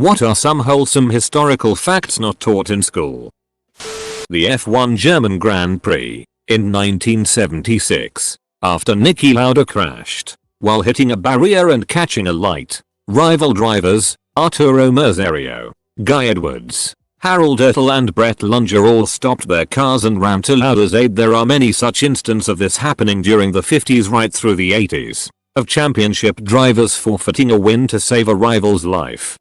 What are some wholesome historical facts not taught in school? The F1 German Grand Prix in 1976. After Niki Lauda crashed while hitting a barrier and catching a light, rival drivers Arturo Merzario, Guy Edwards, Harold Ertel and Brett Lunger all stopped their cars and ran to Lauda's aid. There are many such instances of this happening during the 50s right through the 80s, of championship drivers forfeiting a win to save a rival's life.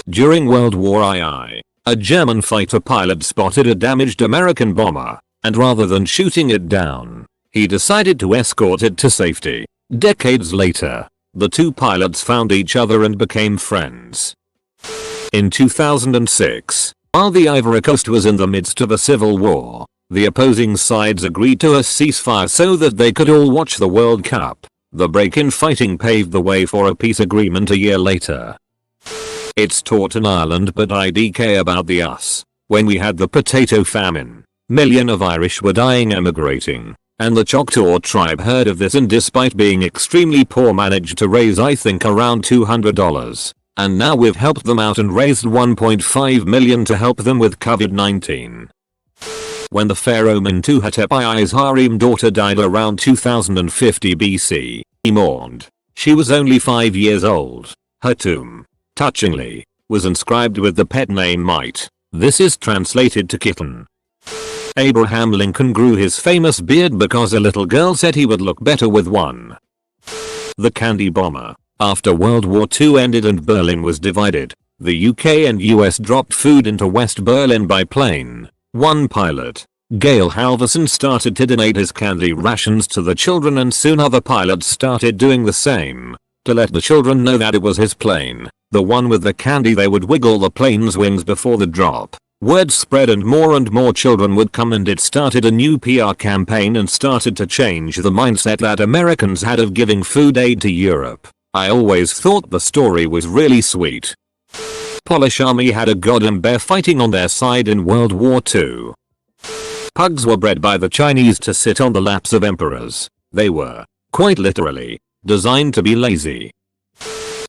During World War II, a German fighter pilot spotted a damaged American bomber, and rather than shooting it down, he decided to escort it to safety. Decades later, the two pilots found each other and became friends. In 2006, while the Ivory Coast was in the midst of a civil war, the opposing sides agreed to a ceasefire so that they could all watch the World Cup. The break in fighting paved the way for a peace agreement a year later. It's taught in Ireland, but IDK about the us. When we had the potato famine, millions of Irish were dying emigrating, and the Choctaw tribe heard of this and despite being extremely poor managed to raise I think around $200. And now we've helped them out and raised $1.5 million to help them with COVID-19. When the pharaoh Mentuhotep II's harem daughter died around 2050 BC, he mourned. She was only 5 years old. Her tomb, touchingly, was inscribed with the pet name Mite. This is translated to kitten. Abraham Lincoln grew his famous beard because a little girl said he would look better with one. The candy bomber. After World War II ended and Berlin was divided, the UK and US dropped food into West Berlin by plane. One pilot, Gail Halverson, started to donate his candy rations to the children, and soon other pilots started doing the same. To let the children know that it was his plane, the one with the candy, they would wiggle the plane's wings before the drop. Word spread and more children would come, and it started a new PR campaign and started to change the mindset that Americans had of giving food aid to Europe. I always thought the story was really sweet. Polish army had a goddamn bear fighting on their side in World War II. Pugs were bred by the Chinese to sit on the laps of emperors. They were, quite literally, designed to be lazy.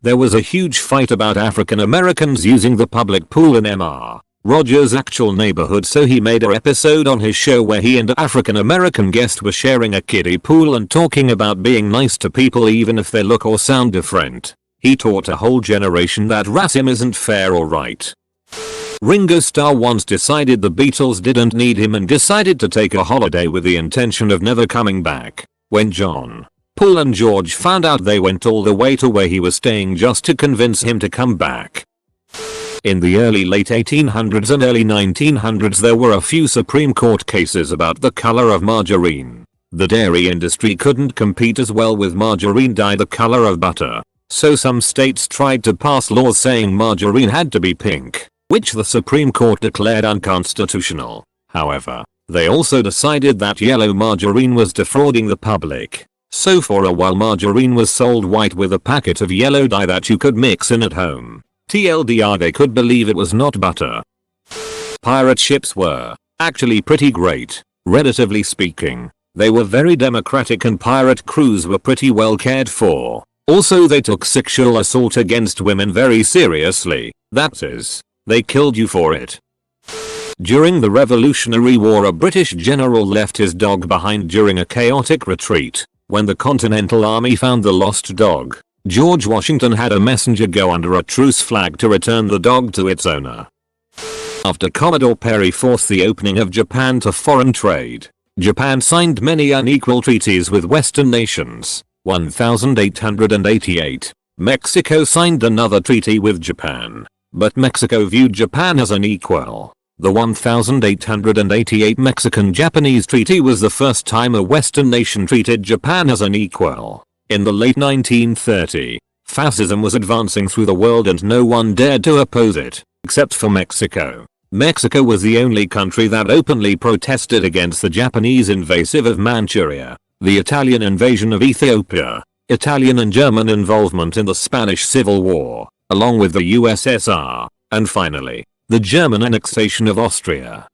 There was a huge fight about African Americans using the public pool in Mr. Rogers' actual neighborhood, so he made an episode on his show where he and an African American guest were sharing a kiddie pool and talking about being nice to people even if they look or sound different. He taught a whole generation that racism isn't fair or right. Ringo Starr once decided the Beatles didn't need him and decided to take a holiday with the intention of never coming back. When John, Paul and George found out, they went all the way to where he was staying just to convince him to come back. In the early late 1800s and early 1900s there were a few Supreme Court cases about the color of margarine. The dairy industry couldn't compete as well with margarine dye the color of butter, so some states tried to pass laws saying margarine had to be pink, which the Supreme Court declared unconstitutional. However, they also decided that yellow margarine was defrauding the public, so for a while margarine was sold white with a packet of yellow dye that you could mix in at home. TLDR, they could believe it was not butter. Pirate ships were actually pretty great, relatively speaking. They were very democratic and pirate crews were pretty well cared for. Also they took sexual assault against women very seriously, that is, they killed you for it. During the Revolutionary War a British general left his dog behind during a chaotic retreat. When the Continental Army found the lost dog, George Washington had a messenger go under a truce flag to return the dog to its owner. After Commodore Perry forced the opening of Japan to foreign trade, Japan signed many unequal treaties with Western nations. 1888, Mexico signed another treaty with Japan, but Mexico viewed Japan as an equal. The 1888 Mexican-Japanese Treaty was the first time a Western nation treated Japan as an equal. In the late 1930s, fascism was advancing through the world and no one dared to oppose it, except for Mexico. Mexico was the only country that openly protested against the Japanese invasive of Manchuria, the Italian invasion of Ethiopia, Italian and German involvement in the Spanish Civil War, along with the USSR, and finally, the German annexation of Austria.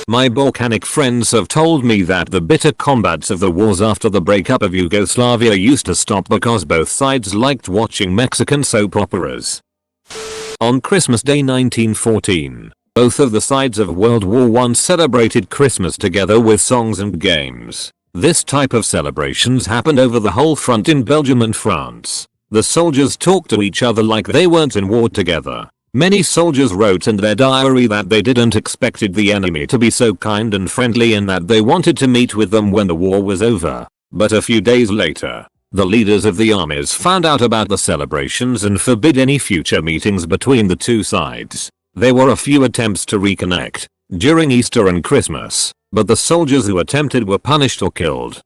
My Balkanic friends have told me that the bitter combats of the wars after the breakup of Yugoslavia used to stop because both sides liked watching Mexican soap operas. On Christmas Day 1914, both of the sides of World War I celebrated Christmas together with songs and games. This type of celebrations happened over the whole front in Belgium and France. The soldiers talked to each other like they weren't in war together. Many soldiers wrote in their diary that they didn't expected the enemy to be so kind and friendly and that they wanted to meet with them when the war was over. But a few days later, the leaders of the armies found out about the celebrations and forbid any future meetings between the two sides. There were a few attempts to reconnect during Easter and Christmas, but the soldiers who attempted were punished or killed.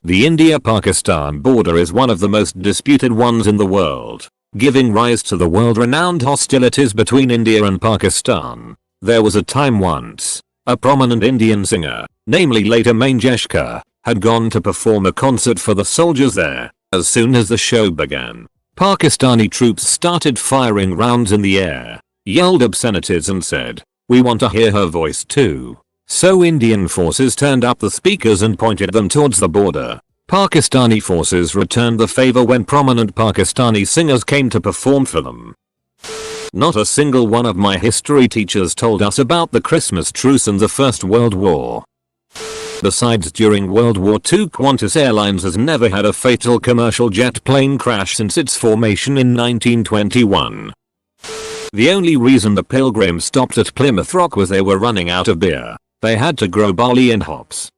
The India-Pakistan border is one of the most disputed ones in the world, giving rise to the world-renowned hostilities between India and Pakistan. There was a time once, a prominent Indian singer, namely Lata Mangeshkar, had gone to perform a concert for the soldiers there. As soon as the show began, Pakistani troops started firing rounds in the air, yelled obscenities and said, "We want to hear her voice too." So Indian forces turned up the speakers and pointed them towards the border. Pakistani forces returned the favor when prominent Pakistani singers came to perform for them. Not a single one of my history teachers told us about the Christmas truce in the First World War. Besides, during World War II, Qantas Airlines has never had a fatal commercial jet plane crash since its formation in 1921. The only reason the Pilgrims stopped at Plymouth Rock was they were running out of beer. They had to grow barley and hops.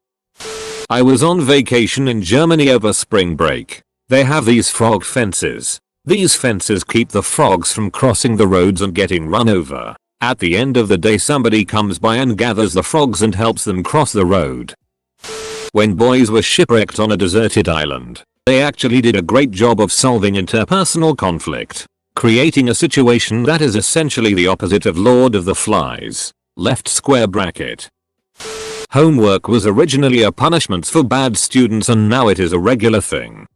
I was on vacation in Germany over spring break. They have these frog fences. These fences keep the frogs from crossing the roads and getting run over. At the end of the day, somebody comes by and gathers the frogs and helps them cross the road. When boys were shipwrecked on a deserted island, they actually did a great job of solving interpersonal conflict, creating a situation that is essentially the opposite of Lord of the Flies. Left square bracket. Homework was originally a punishment for bad students and now it is a regular thing.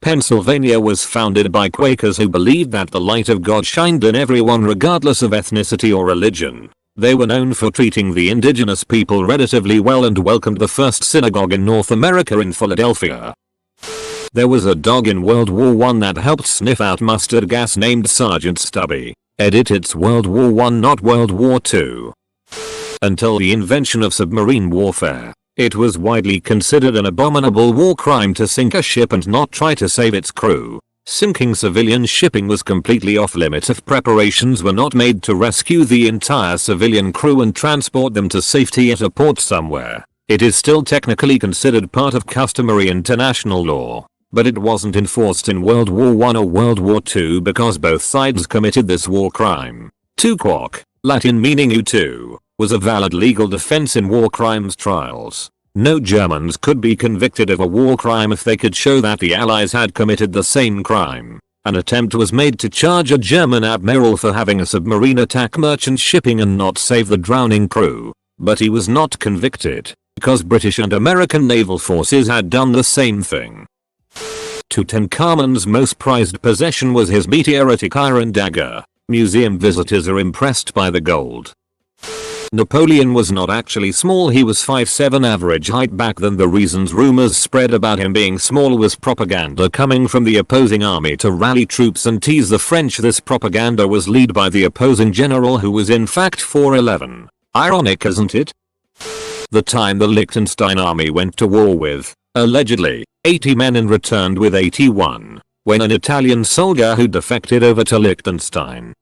Pennsylvania was founded by Quakers who believed that the light of God shined in everyone regardless of ethnicity or religion. They were known for treating the indigenous people relatively well and welcomed the first synagogue in North America in Philadelphia. There was a dog in World War I that helped sniff out mustard gas named Sergeant Stubby. Edit, it's World War I, not World War II. Until the invention of submarine warfare, it was widely considered an abominable war crime to sink a ship and not try to save its crew. Sinking civilian shipping was completely off limits if preparations were not made to rescue the entire civilian crew and transport them to safety at a port somewhere. It is still technically considered part of customary international law, but it wasn't enforced in World War I or World War II because both sides committed this war crime. Tu quoque, Latin meaning you too, was a valid legal defense in war crimes trials. No Germans could be convicted of a war crime if they could show that the Allies had committed the same crime. An attempt was made to charge a German admiral for having a submarine attack merchant shipping and not save the drowning crew, but he was not convicted because British and American naval forces had done the same thing. Tutankhamun's most prized possession was his meteoritic iron dagger. Museum visitors are impressed by the gold. Napoleon was not actually small, he was 5'7" average height back then. The reasons rumors spread about him being small was propaganda coming from the opposing army to rally troops and tease the French. This propaganda was led by the opposing general who was in fact 4'11". Ironic, isn't it? The time the Liechtenstein army went to war with, allegedly, 80 men and returned with 81, when an Italian soldier who defected over to Liechtenstein.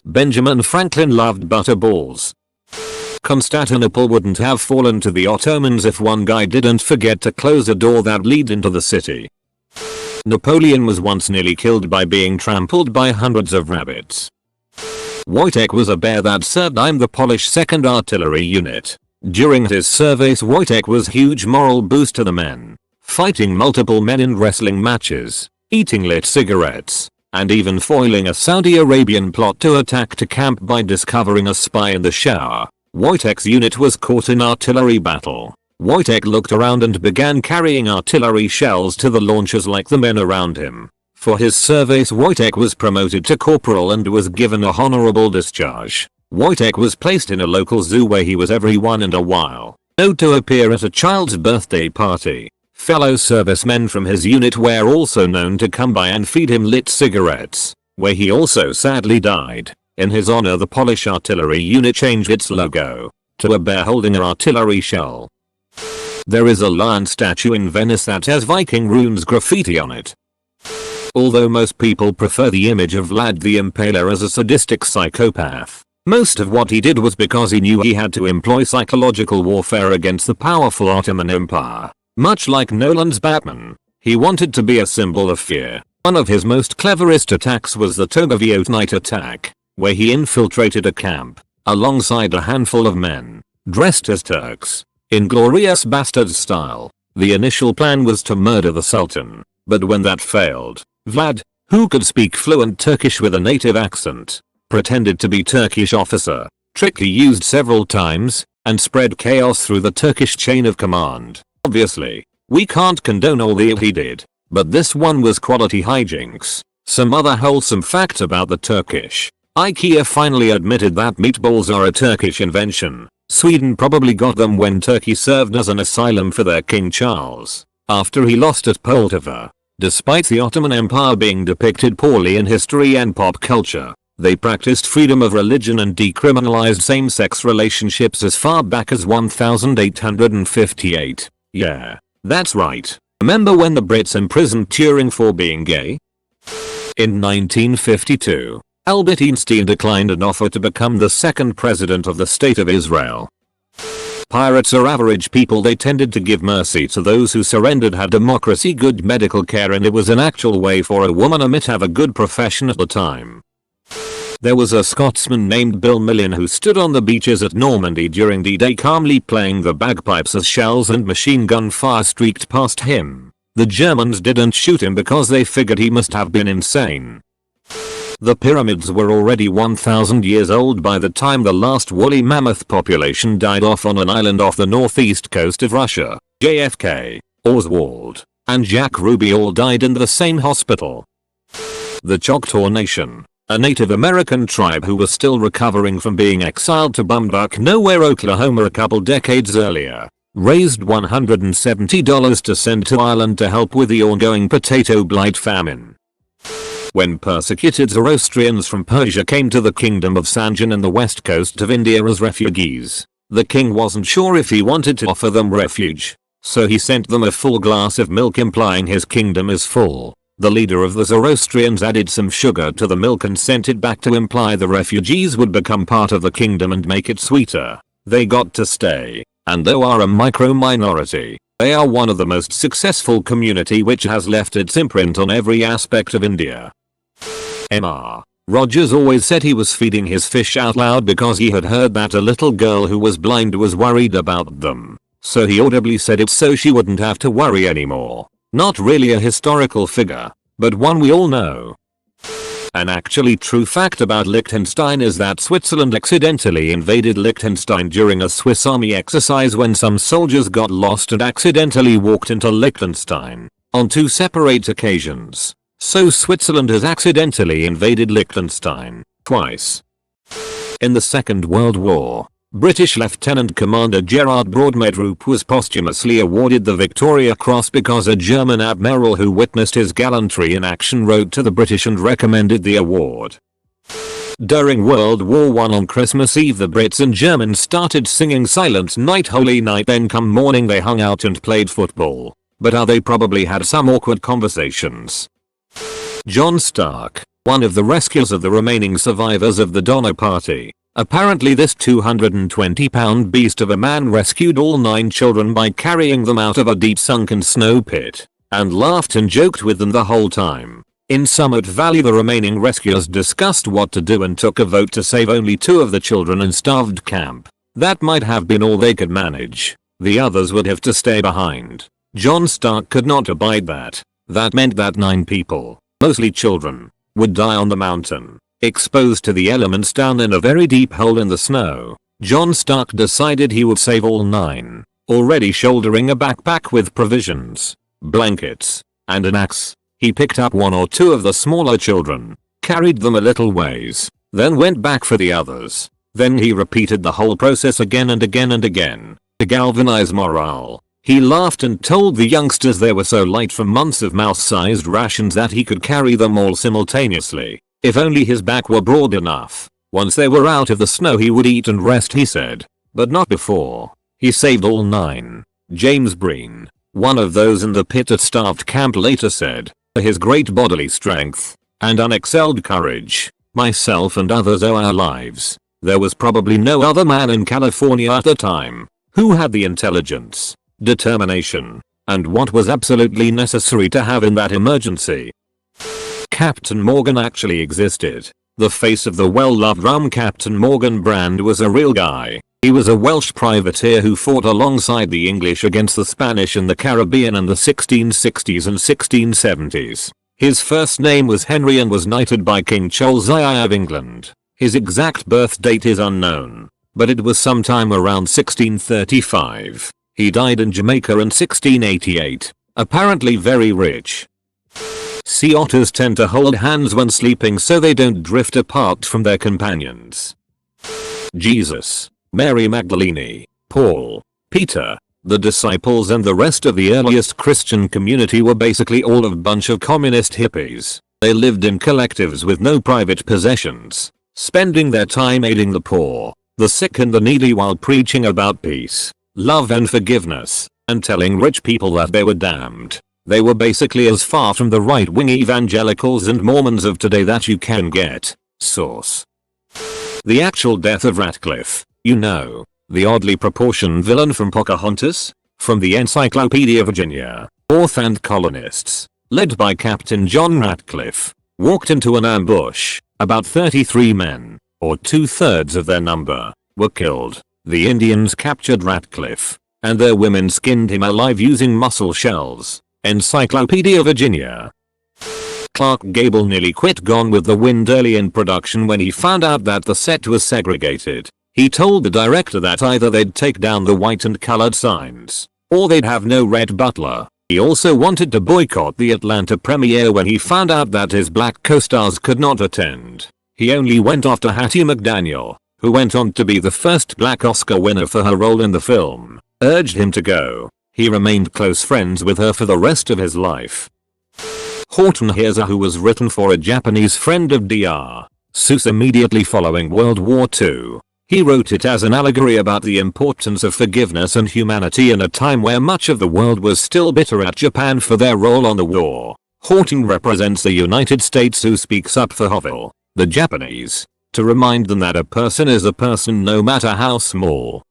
Benjamin Franklin loved butterballs. Constantinople wouldn't have fallen to the Ottomans if one guy didn't forget to close a door that led into the city. Napoleon was once nearly killed by being trampled by hundreds of rabbits. Wojtek was a bear that served in the Polish 2nd Artillery Unit. During his service, Wojtek was a huge moral boost to the men, fighting multiple men in wrestling matches, eating lit cigarettes, and even foiling a Saudi Arabian plot to attack a camp by discovering a spy in the shower. Wojtek's unit was caught in artillery battle. Wojtek looked around and began carrying artillery shells to the launchers like the men around him. For his service, Wojtek was promoted to corporal and was given a honorable discharge. Wojtek was placed in a local zoo where he was every once in a while known to appear at a child's birthday party. Fellow servicemen from his unit were also known to come by and feed him lit cigarettes. where he also sadly died. In his honor, the Polish artillery unit changed its logo to a bear holding an artillery shell. There is a lion statue in Venice that has Viking runes graffiti on it. Although most people prefer the image of Vlad the Impaler as a sadistic psychopath, most of what he did was because he knew he had to employ psychological warfare against the powerful Ottoman Empire. Much like Nolan's Batman, he wanted to be a symbol of fear. One of his most cleverest attacks was the Togoviot night attack, where he infiltrated a camp alongside a handful of men dressed as Turks. Inglourious Basterds style. The initial plan was to murder the Sultan, but when that failed, Vlad, who could speak fluent Turkish with a native accent, pretended to be Turkish officer, trick he used several times, and spread chaos through the Turkish chain of command. Obviously, we can't condone all the he did, but this one was quality hijinks. Some other wholesome facts about the Turkish. IKEA finally admitted that meatballs are a Turkish invention. Sweden probably got them when Turkey served as an asylum for their King Charles after he lost at Poltava. Despite the Ottoman Empire being depicted poorly in history and pop culture, they practiced freedom of religion and decriminalized same-sex relationships as far back as 1858. Yeah, that's right. Remember when the Brits imprisoned Turing for being gay? In 1952, Albert Einstein declined an offer to become the second president of the State of Israel. Pirates are average people. They tended to give mercy to those who surrendered, had democracy, good medical care, and it was an actual way for a woman to have a good profession at the time. There was a Scotsman named Bill Millian who stood on the beaches at Normandy during D-Day calmly playing the bagpipes as shells and machine gun fire streaked past him. The Germans didn't shoot him because they figured he must have been insane. The pyramids were already 1,000 years old by the time the last woolly mammoth population died off on an island off the northeast coast of Russia. JFK, Oswald, and Jack Ruby all died in the same hospital. The Choctaw Nation, a Native American tribe who was still recovering from being exiled to Bumbuck Nowhere, Oklahoma a couple decades earlier, raised $170 to send to Ireland to help with the ongoing potato blight famine. When persecuted Zoroastrians from Persia came to the kingdom of Sanjan and the west coast of India as refugees, the king wasn't sure if he wanted to offer them refuge, so he sent them a full glass of milk implying his kingdom is full. The leader of the Zoroastrians added some sugar to the milk and sent it back to imply the refugees would become part of the kingdom and make it sweeter. They got to stay, and though are a micro-minority, they are one of the most successful community which has left its imprint on every aspect of India. M.R. Rogers always said he was feeding his fish out loud because he had heard that a little girl who was blind was worried about them, so he audibly said it so she wouldn't have to worry anymore. Not really a historical figure, but one we all know. An actually true fact about Liechtenstein is that Switzerland accidentally invaded Liechtenstein during a Swiss army exercise when some soldiers got lost and accidentally walked into Liechtenstein on 2 separate occasions. So Switzerland has accidentally invaded Liechtenstein twice. In the Second World War, British Lieutenant Commander Gerard Broadmeadroop was posthumously awarded the Victoria Cross because a German admiral who witnessed his gallantry in action wrote to the British and recommended the award. During World War I on Christmas Eve, the Brits and Germans started singing Silent Night Holy Night, then come morning they hung out and played football, but they probably had some awkward conversations. John Stark, one of the rescuers of the remaining survivors of the Donner Party. Apparently this 220-pound beast of a man rescued all 9 children by carrying them out of a deep sunken snow pit, and laughed and joked with them the whole time. In Summit Valley the remaining rescuers discussed what to do and took a vote to save only 2 of the children in starved camp. That might have been all they could manage. The others would have to stay behind. John Stark could not abide that. That meant that 9 people, mostly children, would die on the mountain, exposed to the elements down in a very deep hole in the snow. John Stark decided he would save all 9, already shouldering a backpack with provisions, blankets, and an axe. He picked up 1 or 2 of the smaller children, carried them a little ways, then went back for the others. Then he repeated the whole process again and again and again, to galvanize morale. He laughed and told the youngsters they were so light from months of mouse-sized rations that he could carry them all simultaneously. If only his back were broad enough. Once they were out of the snow he would eat and rest, he said. But not before. He saved all 9. James Breen, one of those in the pit at starved camp, later said, his great bodily strength and unexcelled courage, myself and others owe our lives. There was probably no other man in California at the time who had the intelligence, determination, and what was absolutely necessary to have in that emergency. Captain Morgan actually existed. The face of the well-loved rum Captain Morgan brand was a real guy. He was a Welsh privateer who fought alongside the English against the Spanish in the Caribbean in the 1660s and 1670s. His first name was Henry and was knighted by King Charles II of England. His exact birth date is unknown, but it was sometime around 1635. He died in Jamaica in 1688, apparently very rich. Sea otters tend to hold hands when sleeping so they don't drift apart from their companions. Jesus, Mary Magdalene, Paul, Peter, the disciples and the rest of the earliest Christian community were basically all a bunch of communist hippies. They lived in collectives with no private possessions, spending their time aiding the poor, the sick and the needy while preaching about peace, love and forgiveness, and telling rich people that they were damned. They were basically as far from the right-wing evangelicals and Mormons of today that you can get. Source: the actual death of Ratcliffe, you know, the oddly proportioned villain from Pocahontas? From the Encyclopedia Virginia, author and colonists, led by Captain John Ratcliffe, walked into an ambush. About 33 men, or 2/3 of their number, were killed. The Indians captured Ratcliffe, and their women skinned him alive using mussel shells. Encyclopedia Virginia. Clark Gable nearly quit Gone with the Wind early in production when he found out that the set was segregated. He told the director that either they'd take down the white and colored signs, or they'd have no Red Butler. He also wanted to boycott the Atlanta premiere when he found out that his black co-stars could not attend. He only went after Hattie McDaniel, who went on to be the first black Oscar winner for her role in the film, urged him to go. He remained close friends with her for the rest of his life. Horton Hears, who was written for a Japanese friend of Dr. Seuss immediately following World War II. He wrote it as an allegory about the importance of forgiveness and humanity in a time where much of the world was still bitter at Japan for their role on the war. Horton represents the United States who speaks up for Hoville, the Japanese, to remind them that a person is a person no matter how small.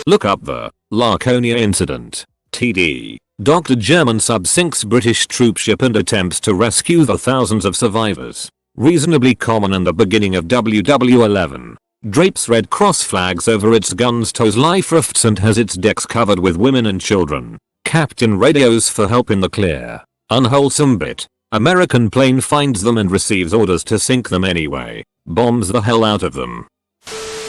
Look up the Laconia incident. TD. Dr. German sub sinks British troop ship and attempts to rescue the thousands of survivors. Reasonably common in the beginning of WW11. Drapes Red Cross flags over its guns, tows life rafts and has its decks covered with women and children. Captain radios for help in the clear. Unwholesome bit. American plane finds them and receives orders to sink them anyway. Bombs the hell out of them.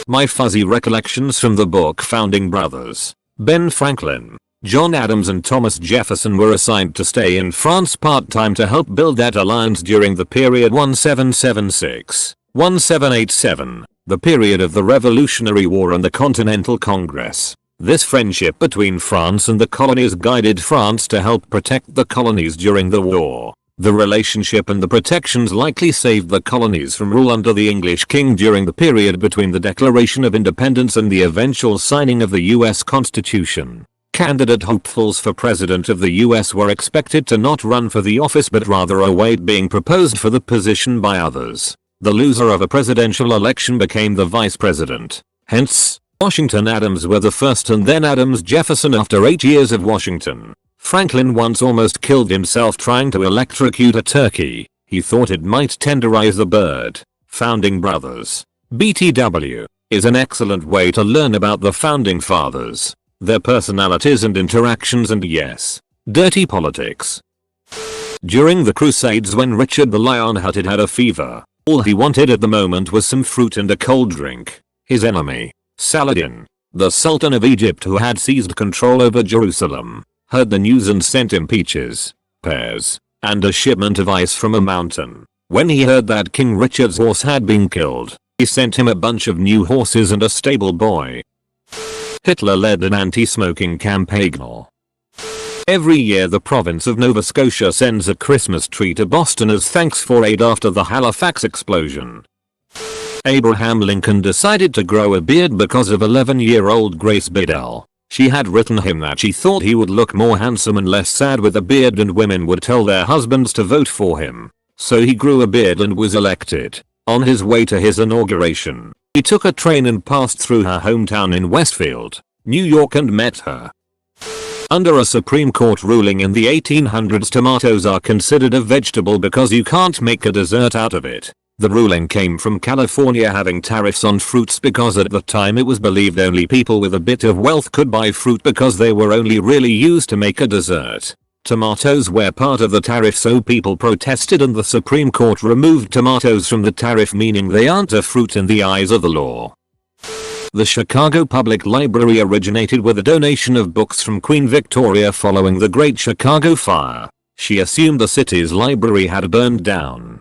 My fuzzy recollections from the book Founding Brothers. Ben Franklin, John Adams and Thomas Jefferson were assigned to stay in France part-time to help build that alliance during the period 1776-1787, the period of the Revolutionary War and the Continental Congress. This friendship between France and the colonies guided France to help protect the colonies during the war. The relationship and the protections likely saved the colonies from rule under the English king during the period between the Declaration of Independence and the eventual signing of the US Constitution. Candidate hopefuls for president of the US were expected to not run for the office but rather await being proposed for the position by others. The loser of a presidential election became the vice president. Hence, Washington Adams were the first and then Adams Jefferson after 8 years of Washington. Franklin once almost killed himself trying to electrocute a turkey. He thought it might tenderize the bird. Founding Brothers. BTW is an excellent way to learn about the founding fathers, their personalities and interactions, and yes, dirty politics. During the Crusades, when Richard the Lion-Hearted had a fever, all he wanted at the moment was some fruit and a cold drink. His enemy, Saladin, the Sultan of Egypt who had seized control over Jerusalem, heard the news and sent him peaches, pears, and a shipment of ice from a mountain. When he heard that King Richard's horse had been killed, he sent him a bunch of new horses and a stable boy. Hitler led an anti-smoking campaign. Every year the province of Nova Scotia sends a Christmas tree to Boston as thanks for aid after the Halifax explosion. Abraham Lincoln decided to grow a beard because of 11-year-old Grace Biddell. She had written him that she thought he would look more handsome and less sad with a beard, and women would tell their husbands to vote for him. So he grew a beard and was elected. On his way to his inauguration, he took a train and passed through her hometown in Westfield, New York, and met her. Under a Supreme Court ruling in the 1800s, tomatoes are considered a vegetable because you can't make a dessert out of it. The ruling came from California having tariffs on fruits because at the time it was believed only people with a bit of wealth could buy fruit because they were only really used to make a dessert. Tomatoes were part of the tariff, so people protested and the Supreme Court removed tomatoes from the tariff, meaning they aren't a fruit in the eyes of the law. The Chicago Public Library originated with a donation of books from Queen Victoria following the Great Chicago Fire. She assumed the city's library had burned down.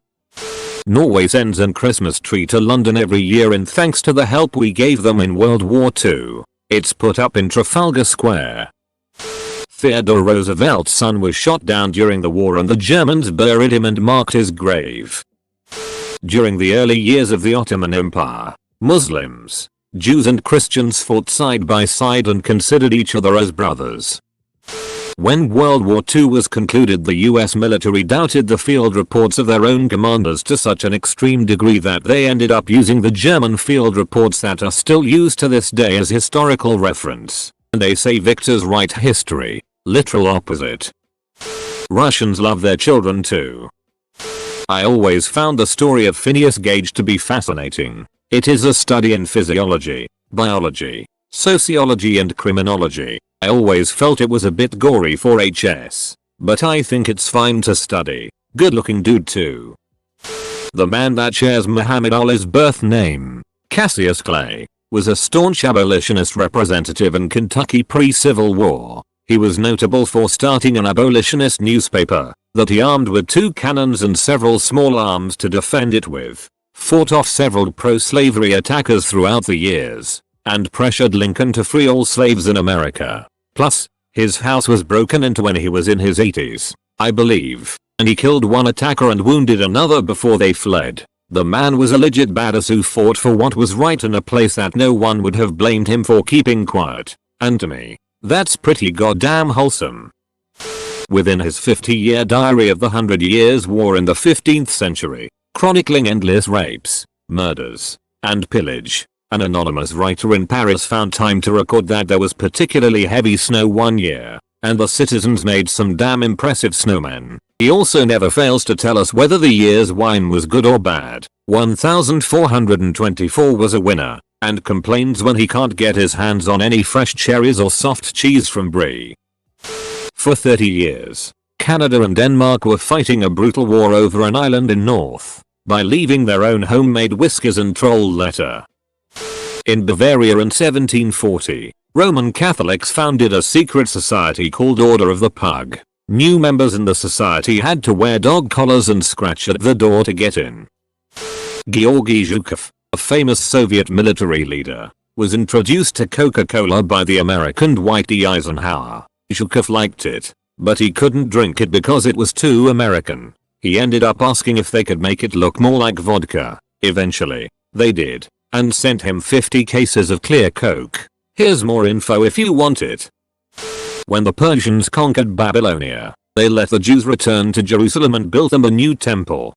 Norway sends a Christmas tree to London every year in thanks to the help we gave them in World War II. It's put up in Trafalgar Square. Theodore Roosevelt's son was shot down during the war and the Germans buried him and marked his grave. During the early years of the Ottoman Empire, Muslims, Jews and Christians fought side by side and considered each other as brothers. When World War II was concluded, the US military doubted the field reports of their own commanders to such an extreme degree that they ended up using the German field reports that are still used to this day as historical reference. And they say victors write history. Literal opposite. Russians love their children too. I always found the story of Phineas Gage to be fascinating. It is a study in physiology, biology, sociology and criminology. I always felt it was a bit gory for HS, but I think it's fine to study. Good looking dude too. The man that shares Muhammad Ali's birth name, Cassius Clay, was a staunch abolitionist representative in Kentucky pre-Civil War. He was notable for starting an abolitionist newspaper that he armed with 2 cannons and several small arms to defend it with, fought off several pro-slavery attackers throughout the years, and pressured Lincoln to free all slaves in America. Plus, his house was broken into when he was in his 80s, I believe, and he killed one attacker and wounded another before they fled. The man was a legit badass who fought for what was right in a place that no one would have blamed him for keeping quiet, and to me, that's pretty goddamn wholesome. Within his 50-year diary of the 100 Years' War in the 15th century, chronicling endless rapes, murders, and pillage, an anonymous writer in Paris found time to record that there was particularly heavy snow one year, and the citizens made some damn impressive snowmen. He also never fails to tell us whether the year's wine was good or bad. 1424 was a winner, and complains when he can't get his hands on any fresh cherries or soft cheese from Brie. For 30 years, Canada and Denmark were fighting a brutal war over an island in North, by leaving their own homemade whiskers and troll letter. In Bavaria in 1740, Roman Catholics founded a secret society called Order of the Pug. New members in the society had to wear dog collars and scratch at the door to get in. Georgy Zhukov, a famous Soviet military leader, was introduced to Coca-Cola by the American Dwight D. Eisenhower. Zhukov liked it, but he couldn't drink it because it was too American. He ended up asking if they could make it look more like vodka. Eventually, they did, and sent him 50 cases of clear Coke. Here's more info if you want it. When the Persians conquered Babylonia, they let the Jews return to Jerusalem and built them a new temple.